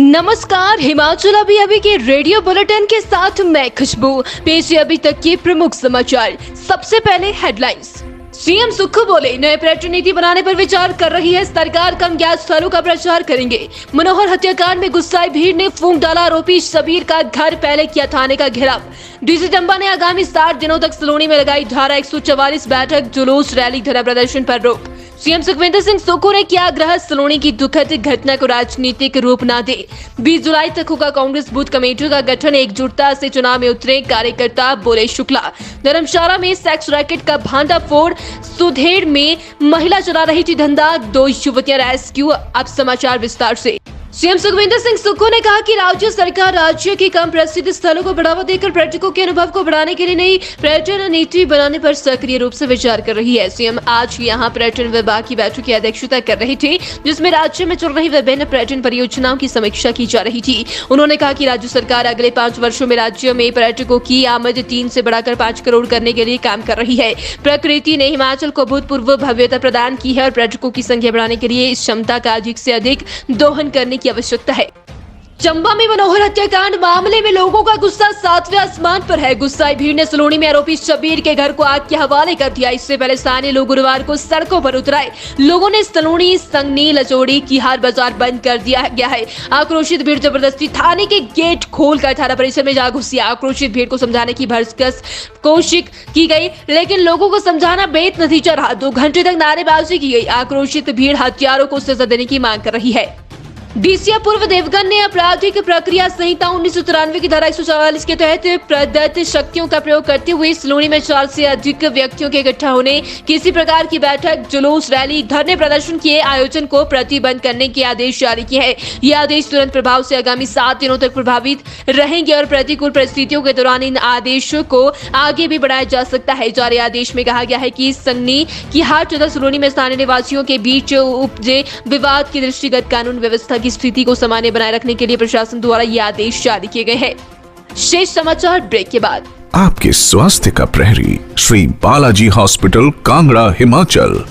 नमस्कार, हिमाचल अभी के रेडियो बुलेटिन के साथ मैं खुशबू। पेश है अभी तक के प्रमुख समाचार। सबसे पहले हेडलाइंस। सीएम सुक्खू बोले, नए पर्यटन नीति बनाने पर विचार कर रही है सरकार, कम ज्ञात स्थलों का प्रचार करेंगे। मनोहर हत्याकांड में गुस्साई भीड़ ने फूंक डाला, आरोपी शबीर का घर पहले किया थाने का घेराव। डीसी चंबा ने आगामी 60 दिनों तक सलोनी में लगाई धारा 144 बैठक, जुलूस, रैली, धरना प्रदर्शन पर रोक। सीएम सुखविंदर सिंह सुक्खू ने किया आग्रह, सलोनी की दुखद घटना को राजनीतिक रूप न दे। 20 जुलाई तक होगा कांग्रेस बूथ कमेटियों का गठन, एकजुटता से चुनाव में उतरे कार्यकर्ता, बोले शुक्ला। धर्मशाला में सेक्स रैकेट का भांडाफोड़, सुधेड़ में महिला चला रही थी धंधा, 2 युवतियां रेस्क्यू। अब समाचार विस्तार से। सीएम सुखविंदर सिंह सुक्खू ने कहा कि राज्य सरकार राज्य के कम प्रसिद्ध स्थलों को बढ़ावा देकर पर्यटकों के अनुभव को बढ़ाने के लिए नई पर्यटन नीति बनाने पर सक्रिय रूप से विचार कर रही है। सीएम आज यहां पर्यटन विभाग की बैठक की अध्यक्षता कर रहे थे, जिसमें राज्य में चल रही विभिन्न पर्यटन परियोजनाओं की समीक्षा की जा रही थी। उन्होंने कहा कि राज्य सरकार अगले 5 वर्षों में राज्य में पर्यटकों की आमद 3 से बढ़ाकर 5 करोड़ करने के लिए काम कर रही है। प्रकृति ने हिमाचल को भूतपूर्व भव्यता प्रदान की है और पर्यटकों की संख्या बढ़ाने के लिए इस क्षमता का अधिक से अधिक दोहन करने की आवश्यकता है। चंबा में मनोहर हत्याकांड मामले में लोगों का गुस्सा 7वें आसमान पर है। गुस्साई भीड़ ने सलोनी में आरोपी शबीर के घर को आग के हवाले कर दिया। इससे पहले स्थानीय लोग गुरुवार को सड़कों पर उतर आए। लोगों ने सलोनी, संगनी, लचोड़ी, किहार बाजार बंद कर दिया गया है। आक्रोशित भीड़ जबरदस्ती थाने के गेट खोलकर थाना परिसर में जा घुसी। आक्रोशित भीड़ को समझाने की भरसक कोशिश की गई, लेकिन लोगों को समझाना बेनतीजा रहा। 2 घंटे तक नारेबाजी की गई। आक्रोशित भीड़ हत्यारों को सजा देने की मांग कर रही है। डीसी पूर्व देवगन ने आपराधिक प्रक्रिया संहिता 1993 की धारा 144 के तहत प्रदत्त शक्तियों का प्रयोग करते हुए सलोनी में 4 से अधिक व्यक्तियों के इकट्ठा होने, किसी प्रकार की बैठक, जुलूस, रैली, धरने प्रदर्शन के आयोजन को प्रतिबंध करने के आदेश जारी किए हैं। ये आदेश तुरंत प्रभाव से आगामी 7 दिनों तक प्रभावित रहेंगे और प्रतिकूल परिस्थितियों के दौरान इन आदेशों को आगे भी बढ़ाया जा सकता है। जारी आदेश में कहा गया है कि संगनी, किहार तथा सलोनी में स्थानीय निवासियों के बीच उपजे विवाद के दृष्टिगत कानून व्यवस्था की स्थिति को सामान्य बनाए रखने के लिए प्रशासन द्वारा ये आदेश जारी किए गए हैं। शेष समाचार ब्रेक के बाद। आपके स्वास्थ्य का प्रहरी श्री बालाजी हॉस्पिटल, कांगड़ा, हिमाचल।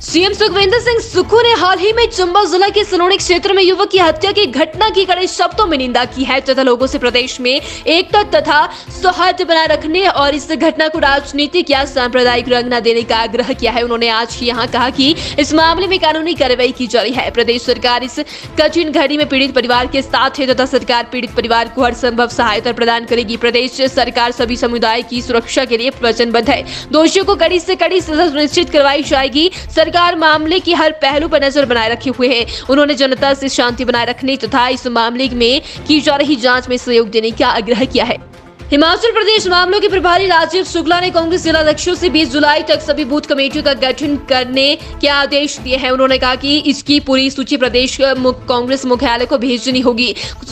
सीएम सुखविंदर सिंह सुक्खू ने हाल ही में चंबा जिला के सलोनी क्षेत्र में युवक की हत्या की घटना की कड़े शब्दों में निंदा की है तथा लोगों से प्रदेश में एकता तथा सौहार्द बनाए रखने और इस घटना को राजनीतिक या सांप्रदायिक रंग न देने का आग्रह किया है। उन्होंने आज यहाँ कहा कि इस मामले में कानूनी कार्रवाई की जा रही है। प्रदेश सरकार इस कठिन घड़ी में पीड़ित परिवार के साथ है तथा सरकार पीड़ित परिवार को हर संभव सहायता प्रदान करेगी। प्रदेश सरकार सभी समुदाय की सुरक्षा के लिए वचनबद्ध है। दोषियों को कड़ी से कड़ी सजा सुनिश्चित करवाई जाएगी। सरकार मामले की हर पहलू पर नजर बनाए रखे हुए है। उन्होंने जनता से शांति बनाए रखने तथा इस मामले में की जा रही जांच में सहयोग देने का आग्रह किया है। हिमाचल प्रदेश मामलों के प्रभारी राजीव शुक्ला ने कांग्रेस जिलाध्यक्षों से 20 जुलाई तक सभी बूथ कमेटियों का गठन करने के आदेश दिए हैं। उन्होंने कहा कि इसकी पूरी सूची प्रदेश कांग्रेस मुख्यालय को भेजनी होगी।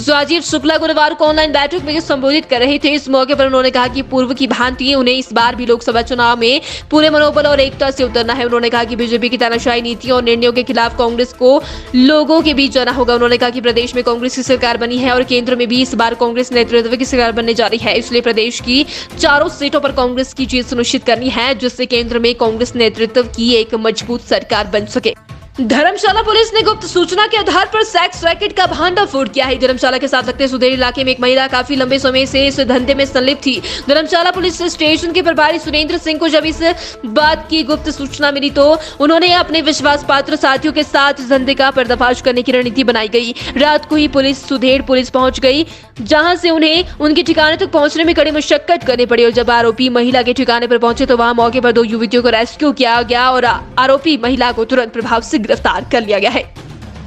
राजीव शुक्ला गुरुवार को ऑनलाइन बैठक में संबोधित कर रहे थे। इस मौके पर उन्होंने कहा कि पूर्व की भांति उन्हें इस बार भी लोकसभा चुनाव में पूरे मनोबल और एकता से उतरना है। उन्होंने कहा कि बीजेपी की तानाशाही नीतियों और निर्णयों के खिलाफ कांग्रेस को लोगों के बीच जाना होगा। उन्होंने कहा कि प्रदेश में कांग्रेस की सरकार बनी है और केंद्र में भी इस बार कांग्रेस नेतृत्व की सरकार बनने जा रही है। इसलिए प्रदेश की 4 सीटों पर कांग्रेस की जीत सुनिश्चित करनी है, जिससे केंद्र में कांग्रेस नेतृत्व की एक मजबूत सरकार बन सके। धर्मशाला पुलिस ने गुप्त सूचना के आधार पर सेक्स रैकेट का भांडाफोड़ किया है। धर्मशाला के साथ लगते सुधेड़ इलाके में एक महिला काफी लंबे समय से इस धंधे में संलिप्त थी। धर्मशाला पुलिस स्टेशन के प्रभारी सुरेंद्र सिंह को जब इस बात की गुप्त सूचना मिली तो उन्होंने अपने विश्वास पात्र साथियों के साथ इस धंधे का पर्दाफाश करने की रणनीति बनाई गई। रात को ही पुलिस सुधेड़ पुलिस पहुंच गई, जहां से उन्हें उनके ठिकाने तक पहुंचने में कड़ी मशक्कत करनी पड़ी और जब आरोपी महिला के ठिकाने पर पहुंचे तो वहां मौके पर 2 युवतियों को रेस्क्यू किया गया और आरोपी महिला को तुरंत प्रभाव से गिरफ्तार कर लिया गया है।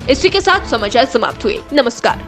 इसी के साथ समाचार समाप्त हुए। नमस्कार।